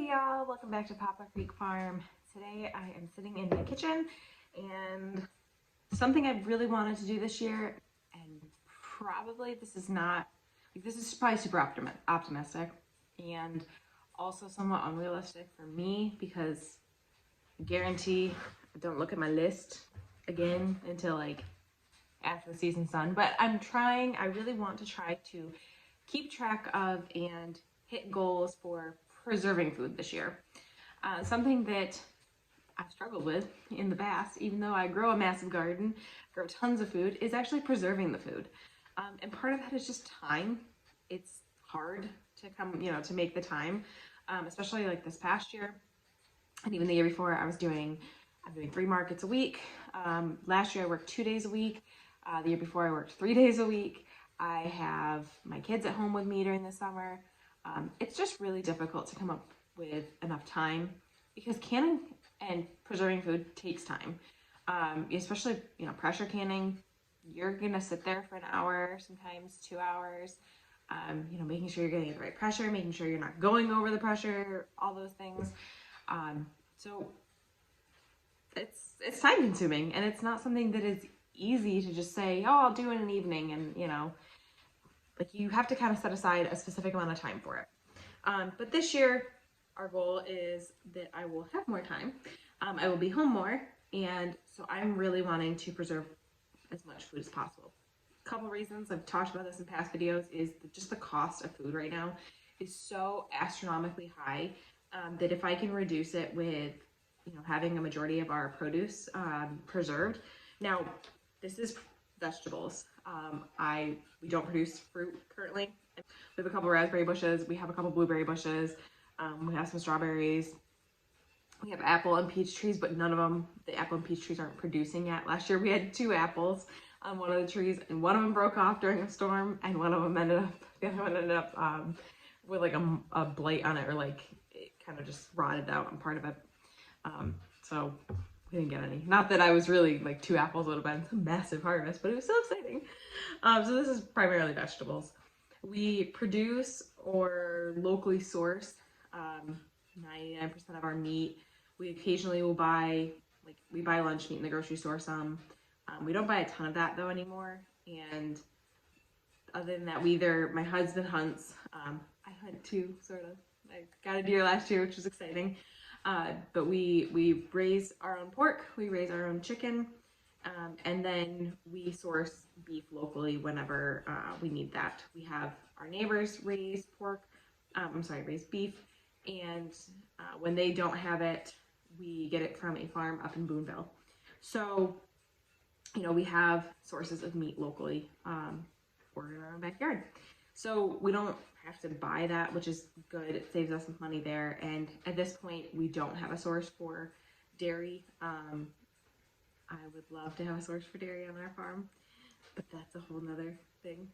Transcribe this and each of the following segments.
y'all, welcome back to Papa Creek Farm. Today I am sitting in the kitchen and something I've really wanted to do this year, and probably this is not, like, this is probably super optimistic and also somewhat unrealistic for me because I guarantee I don't look at my list again until like after the season's done. But I really want to try to keep track of and hit goals for preserving food this year. Something that I've struggled with in the past, even though I grow a massive garden, grow tons of food, is actually preserving the food. And part of that is just time. It's hard to make the time, especially like this past year. And even the year before, I'm doing 3 markets a week. Last year I worked 2 days a week. The year before I worked 3 days a week. I have my kids at home with me during the summer. It's just really difficult to come up with enough time because canning and preserving food takes time. Especially, pressure canning, you're gonna sit there for an hour, sometimes 2 hours, making sure you're getting the right pressure, making sure you're not going over the pressure, all those things. So it's time consuming, and it's not something that is easy to just say, oh, I'll do it in an evening, and like you have to kind of set aside a specific amount of time for it. But this year, our goal is that I will have more time. I will be home more, and so I'm really wanting to preserve as much food as possible. A couple reasons, I've talked about this in past videos, is just the cost of food right now is so astronomically high that if I can reduce it with, having a majority of our produce preserved. Now, this is vegetables. We don't produce fruit currently. We have a couple raspberry bushes. We have a couple blueberry bushes. We have some strawberries. We have apple and peach trees, but the apple and peach trees aren't producing yet. Last year we had 2 apples on one of the trees, and one of them broke off during a storm, and the other one ended up with like a blight on it, or like it kind of just rotted out on part of it. So we didn't get any. Not that I was really, like, 2 apples would have been a massive harvest, but it was so exciting. So this is primarily vegetables. We produce or locally source 99% of our meat. We occasionally will buy lunch meat in the grocery store some. We don't buy a ton of that though anymore. And other than that, my husband hunts. I hunt too, sort of. I got a deer last year, which was exciting. But we raise our own pork, we raise our own chicken, and then we source beef locally whenever we need that. We have our neighbors raise raise beef, and when they don't have it, we get it from a farm up in Boonville. So, we have sources of meat locally or in our own backyard. So we don't have to buy that, which is good. It saves us some money there. And at this point, we don't have a source for dairy. I would love to have a source for dairy on our farm, but that's a whole nother thing.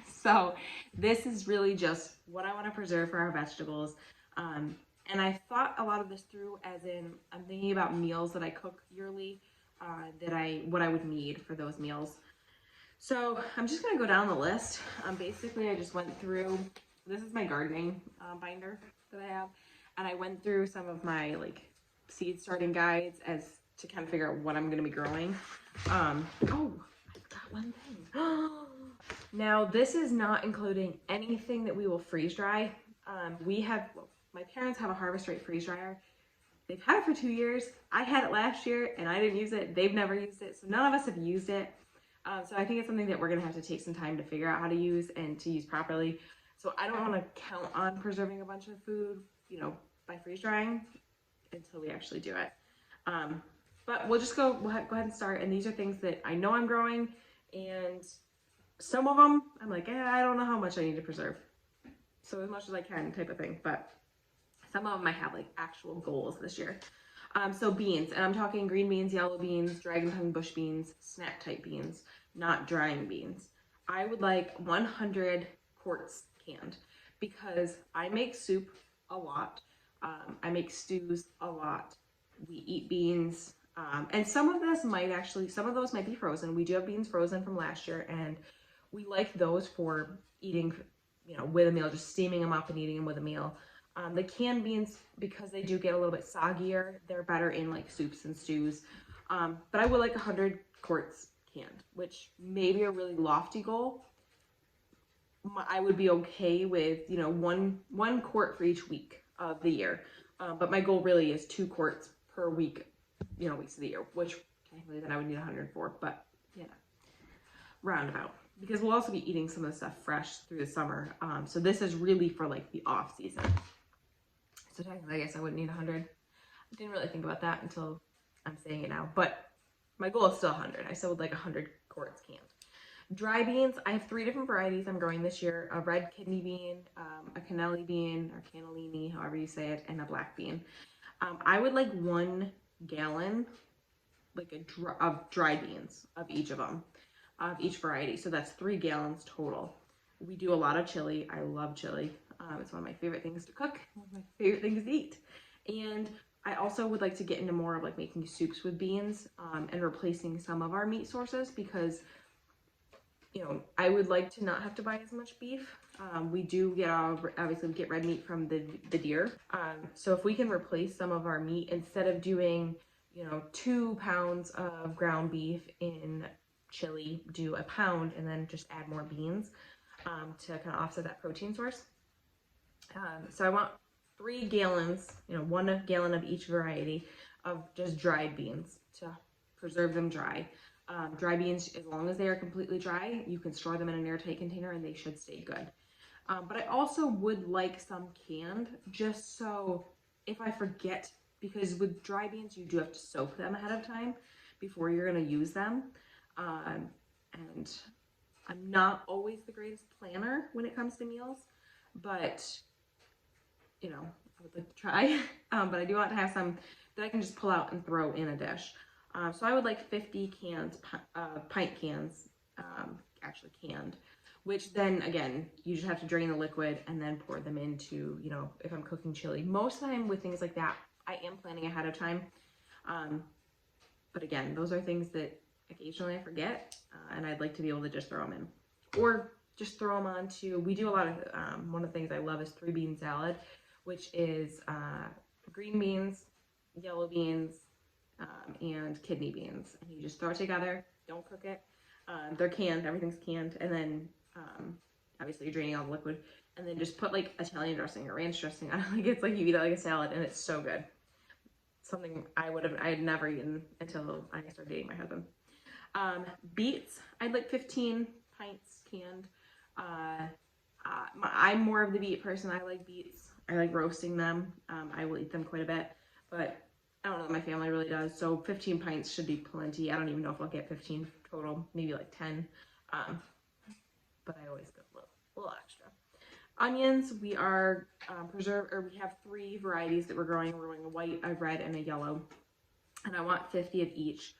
So this is really just what I want to preserve for our vegetables. And I thought a lot of this through, as in I'm thinking about meals that I cook yearly, what I would need for those meals. So I'm just gonna go down the list. Basically, I just went through, this is my gardening binder that I have, and I went through some of my seed starting guides as to kind of figure out what I'm gonna be growing. Oh, I got one thing. Now, this is not including anything that we will freeze dry. My parents have a harvest rate freeze dryer. They've had it for 2 years. I had it last year and I didn't use it. They've never used it, so none of us have used it. So I think it's something that we're gonna have to take some time to figure out how to use and to use properly. So I don't want to count on preserving a bunch of food, by freeze drying until we actually do it. But we'll go ahead and start. And these are things that I know I'm growing, and some of them I'm like, I don't know how much I need to preserve. So as much as I can, type of thing. But some of them I have actual goals this year. So beans, and I'm talking green beans, yellow beans, dragon tongue bush beans, snap type beans, not drying beans. I would like 100 quarts canned because I make soup a lot. I make stews a lot. We eat beans, and some of those might be frozen. We do have beans frozen from last year, and we like those for eating, with a meal, just steaming them up and eating them with a meal. The canned beans, because they do get a little bit soggier, they're better in like soups and stews. But I would like 100 quarts canned, which may be a really lofty goal. I would be okay with, you know, one quart for each week of the year. But my goal really is 2 quarts per week, you know, weeks of the year, which technically then I would need 104, but you know, roundabout. Because we'll also be eating some of the stuff fresh through the summer. So this is really for like the off season. So technically, I guess I wouldn't need 100. I didn't really think about that until I'm saying it now. But my goal is still 100. I still would like 100 quarts canned. Dry beans, I have 3 different varieties I'm growing this year. A red kidney bean, a cannelli bean, or cannellini, however you say it, and a black bean. I would like 1 gallon like of dry beans of each of them, of each variety. So that's 3 gallons total. We do a lot of chili. I love chili. It's one of my favorite things to cook, one of my favorite things to eat. And I also would like to get into more of like making soups with beans and replacing some of our meat sources, because you know, I would like to not have to buy as much beef. We do get, obviously we get red meat from the deer. So if we can replace some of our meat, instead of doing, you know, 2 pounds of ground beef in chili, do a pound and then just add more beans to kind of offset that protein source. So I want 3 gallons, you know, 1 gallon of each variety of just dried beans to preserve them dry. Dry beans, as long as they are completely dry, you can store them in an airtight container and they should stay good. But I also would like some canned, just so if I forget, because with dry beans, you do have to soak them ahead of time before you're going to use them. And I'm not always the greatest planner when it comes to meals, but you know, I would like to try. But I do want to have some that I can just pull out and throw in a dish. So I would like 50 cans, pint cans, actually canned, which then again, you just have to drain the liquid and then pour them into, you know, if I'm cooking chili. Most of the time with things like that, I am planning ahead of time. But again, those are things that occasionally I forget, and I'd like to be able to just throw them in. Or just throw them onto, we do a lot of, one of the things I love is 3-bean salad, which is green beans, yellow beans, and kidney beans, and you just throw it together, don't cook it. They're canned, everything's canned, and then obviously you're draining all the liquid, and then just put like Italian dressing or ranch dressing on it. Like it's like you eat it like a salad, and it's so good. Something I had never eaten until I started dating my husband. Beets, I'd like 15 pints canned. I'm more of the beet person. I like beets. I like roasting them. I will eat them quite a bit, but I don't know that my family really does. So 15 pints should be plenty. I don't even know if I'll get 15 total, maybe like 10. But I always go a little extra. Onions, we are we have 3 varieties that we're growing. We're growing a white, a red, and a yellow. And I want 50 of each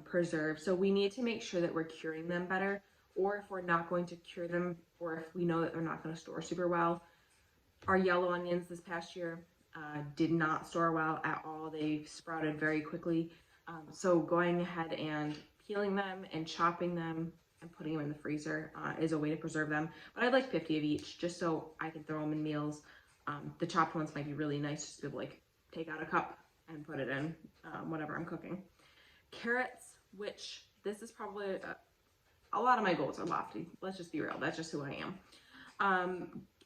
preserved. So we need to make sure that we're curing them better, or if we're not going to cure them, or if we know that they're not going to store super well. Our yellow onions this past year did not store well at all. They sprouted very quickly. So going ahead and peeling them and chopping them and putting them in the freezer is a way to preserve them. But I'd like 50 of each, just so I can throw them in meals. The chopped ones might be really nice just to like take out a cup and put it in whatever I'm cooking. Carrots, which this is probably a lot of my goals are lofty. Let's just be real. That's just who I am.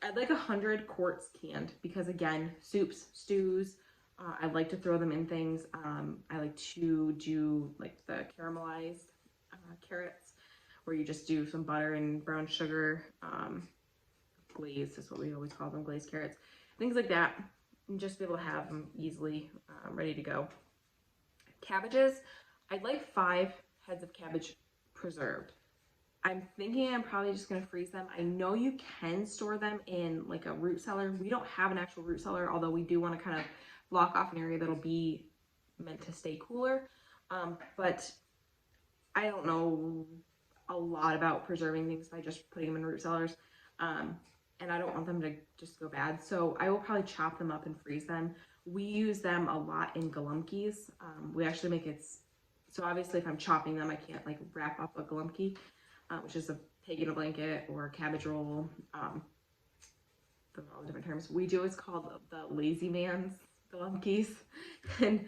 I'd like 100 quarts canned, because again, soups, stews, I like to throw them in things. I like to do like the caramelized carrots, where you just do some butter and brown sugar, glazed is what we always call them, glazed carrots, things like that, and just be able to have them easily ready to go. Cabbages, I'd like 5 heads of cabbage preserved. I'm thinking I'm probably just going to freeze them. I know you can store them in like a root cellar. We don't have an actual root cellar, although we do want to kind of block off an area that'll be meant to stay cooler. But I don't know a lot about preserving things by just putting them in root cellars. And I don't want them to just go bad. So I will probably chop them up and freeze them. We use them a lot in galumpkies. We actually make it, so obviously if I'm chopping them, I can't like wrap up a galumpki, which is a pig in a blanket or a cabbage roll. all the different terms. We do what's called the lazy man's glumpies, and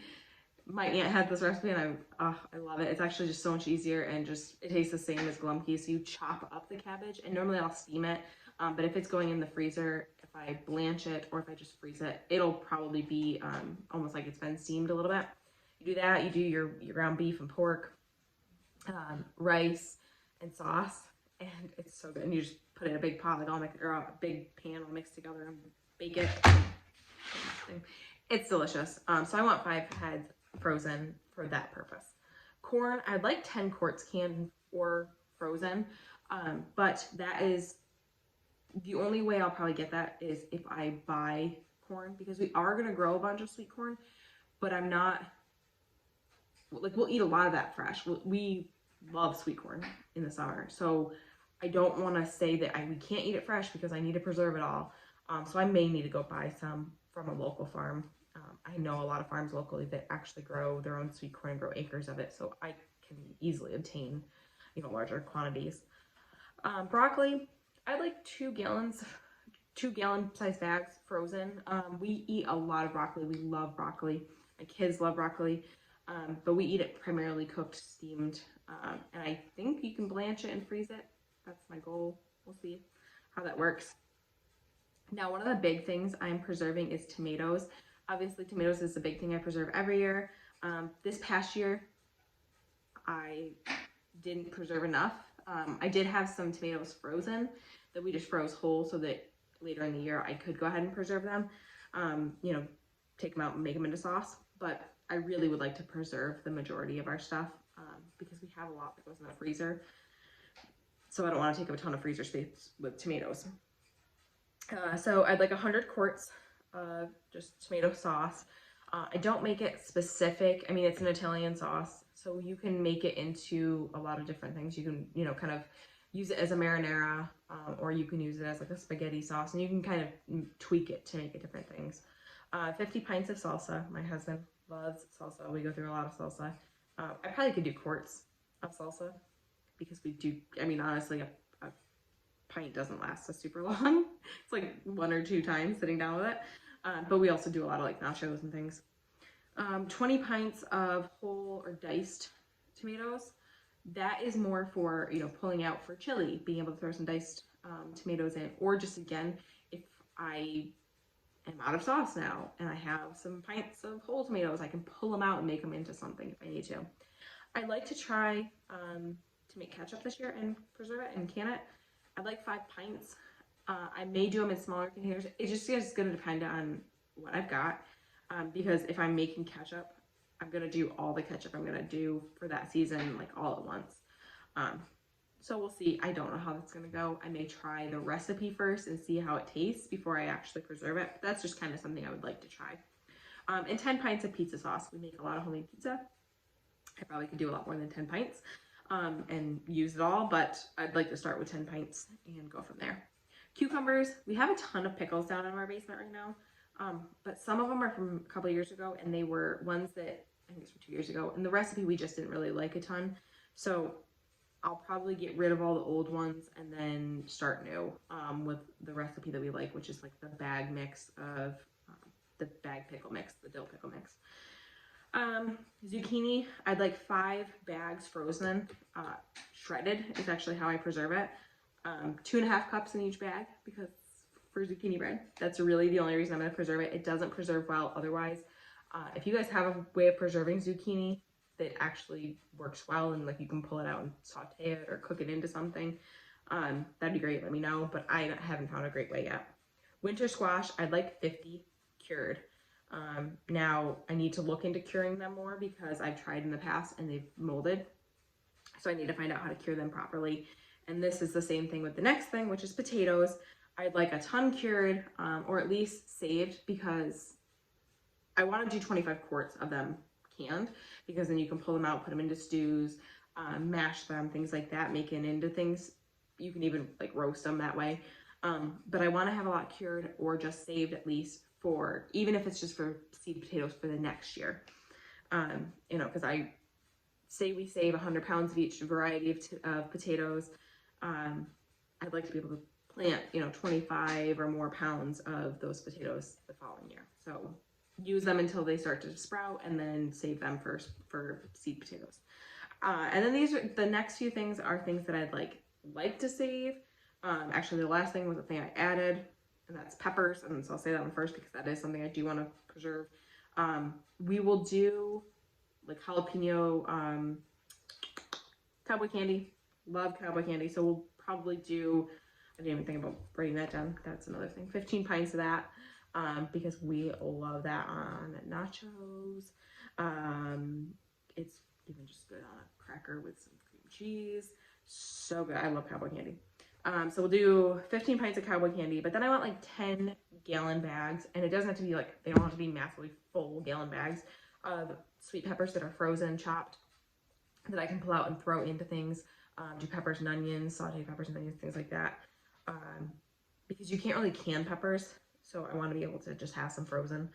my aunt had this recipe, and I love it. It's actually just so much easier, and just it tastes the same as glumpies. So you chop up the cabbage, and normally I'll steam it, but if it's going in the freezer, if I blanch it or if I just freeze it, it'll probably be almost like it's been steamed a little bit. You do that. You do your ground beef and pork, rice, and sauce, and it's so good. And you just put it in a big pot, like or a big pan, all mixed together, and bake it. It's delicious. So I want 5 heads frozen for that purpose. Corn, I'd like 10 quarts canned or frozen, but that is the only way I'll probably get that is if I buy corn, because we are going to grow a bunch of sweet corn, but I'm not, like, we'll eat a lot of that fresh. We love sweet corn in the summer, so I don't want to say that we can't eat it fresh because I need to preserve it all. So I may need to go buy some from a local farm. I know a lot of farms locally that actually grow their own sweet corn and grow acres of it, so I can easily obtain, larger quantities. Broccoli, I like 2-gallon size bags frozen. We eat a lot of broccoli. We love broccoli. My kids love broccoli, but we eat it primarily cooked, steamed, and I think you can blanch it and freeze it. That's my goal. We'll see how that works. Now, one of the big things I'm preserving is tomatoes. Obviously, tomatoes is the big thing I preserve every year. This past year, I didn't preserve enough. I did have some tomatoes frozen that we just froze whole so that later in the year I could go ahead and preserve them. Take them out and make them into sauce. But I really would like to preserve the majority of our stuff because we have a lot that goes in the freezer. So I don't want to take up a ton of freezer space with tomatoes. So I'd like 100 quarts of just tomato sauce. I don't make it specific. I mean, it's an Italian sauce, so you can make it into a lot of different things. You can, kind of use it as a marinara, or you can use it as like a spaghetti sauce, and you can kind of tweak it to make it different things. 50 pints of salsa. My husband loves salsa. We go through a lot of salsa. I probably could do quarts of salsa because we do, I mean, honestly, a pint doesn't last us super long. It's like 1 or 2 times sitting down with it. But we also do a lot of like nachos and things. 20 pints of whole or diced tomatoes. That is more for, pulling out for chili, being able to throw some diced tomatoes in, or just again, if I am out of sauce now and I have some pints of whole tomatoes, I can pull them out and make them into something if I need to. I'd like to try to make ketchup this year and preserve it and can it. I'd like 5 pints. I may do them in smaller containers. It just is going to depend on what I've got. Because if I'm making ketchup, I'm going to do all the ketchup I'm going to do for that season, like all at once. So we'll see. I don't know how that's going to go. I may try the recipe first and see how it tastes before I actually preserve it. But that's just kind of something I would like to try. And 10 pints of pizza sauce. We make a lot of homemade pizza. I probably could do a lot more than 10 pints and use it all, but I'd like to start with 10 pints and go from there. Cucumbers. We have a ton of pickles down in our basement right now. But some of them are from a couple of years ago, and they were ones that I think it's from 2 years ago, and the recipe we just didn't really like a ton. So I'll probably get rid of all the old ones and then start new with the recipe that we like, which is like the bag mix of the bag pickle mix, the dill pickle mix. Zucchini, I'd like 5 bags frozen. Shredded is actually how I preserve it. 2.5 cups in each bag because for zucchini bread. That's really the only reason I'm going to preserve it. It doesn't preserve well otherwise. If you guys have a way of preserving zucchini that actually works well and like you can pull it out and saute it or cook it into something, that'd be great. Let me know, but I haven't found a great way yet. Winter squash, I'd like 50 cured. Now I need to look into curing them more because I've tried in the past and they've molded. So I need to find out how to cure them properly. And this is the same thing with the next thing, which is potatoes. I'd like a ton cured, or at least saved, because I want to do 25 quarts of them canned, because then you can pull them out, put them into stews, mash them, things like that, make it into things. You can even like roast them that way. But I want to have a lot cured or just saved at least for, even if it's just for seed potatoes for the next year. Because I say we save 100 pounds of each variety of potatoes. I'd like to be able to plant, 25 or more pounds of those potatoes the following year. So use them until they start to sprout, and then save them for seed potatoes. And then the next few things are things that I'd like to save. Actually, the last thing was a thing I added, and that's peppers. And so I'll say that one first because that is something I do want to preserve. We will do like jalapeno cowboy candy. Love cowboy candy. So we'll probably do, I didn't even think about writing that down. That's another thing. 15 pints of that, because we love that on nachos. It's even just good on a cracker with some cream cheese. So good. I love cowboy candy. So we'll do 15 pints of cowboy candy, but then I want like 10-gallon bags, and it doesn't have to be like, they don't have to be massively full gallon bags of sweet peppers that are frozen, chopped, that I can pull out and throw into things. Do peppers and onions, sauteed peppers and onions, things like that. Because you can't really can peppers, so I want to be able to just have some frozen.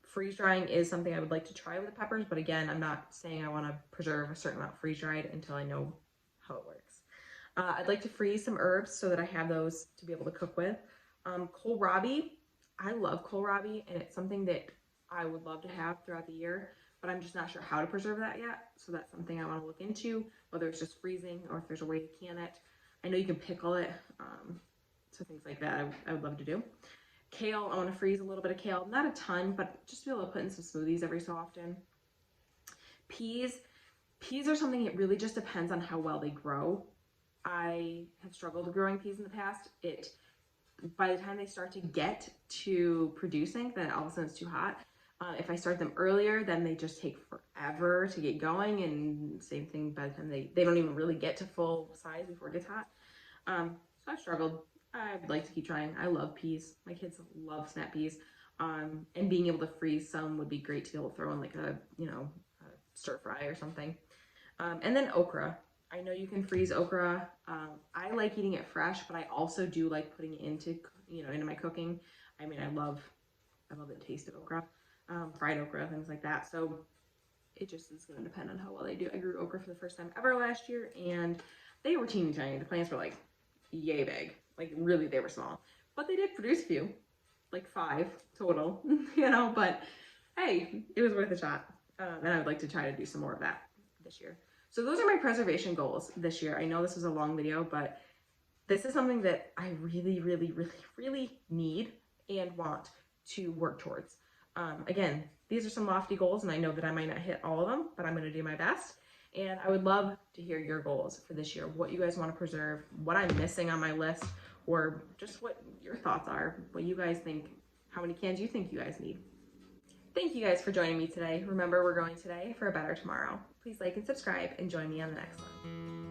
Freeze drying is something I would like to try with the peppers, but again, I'm not saying I want to preserve a certain amount freeze dried until I know how it works. I'd like to freeze some herbs so that I have those to be able to cook with. Kohlrabi, I love kohlrabi, and it's something that I would love to have throughout the year, but I'm just not sure how to preserve that yet. So that's something I want to look into, whether it's just freezing or if there's a way to can it. I know you can pickle it, so things like that I would love to do. Kale, I want to freeze a little bit of kale, not a ton, but just to be able to put in some smoothies every so often. Peas are something, it really just depends on how well they grow. I have struggled with growing peas in the past. By the time they start to get to producing, then all of a sudden it's too hot. If I start them earlier, then they just take forever to get going, and same thing by the time they don't even really get to full size before it gets hot. So I've struggled. I'd like to keep trying. I love peas. My kids love snap peas. And being able to freeze some would be great to be able to throw in like a stir fry or something. And then okra. I know you can freeze okra. I like eating it fresh, but I also do like putting it into my cooking. I mean, I love the taste of okra, fried okra, things like that. So it just is going to depend on how well they do. I grew okra for the first time ever last year, and they were teeny tiny. The plants were like yay big, like really they were small, but they did produce a few, like 5 total, but hey, it was worth a shot. And I would like to try to do some more of that this year. So those are my preservation goals this year. I know this was a long video, but this is something that I really, really, really, really need and want to work towards. Again, these are some lofty goals, and I know that I might not hit all of them, but I'm going to do my best. And I would love to hear your goals for this year, what you guys want to preserve, what I'm missing on my list, or just what your thoughts are, what you guys think, how many cans you think you guys need. Thank you guys for joining me today. Remember, we're growing today for a better tomorrow. Please like and subscribe and join me on the next one.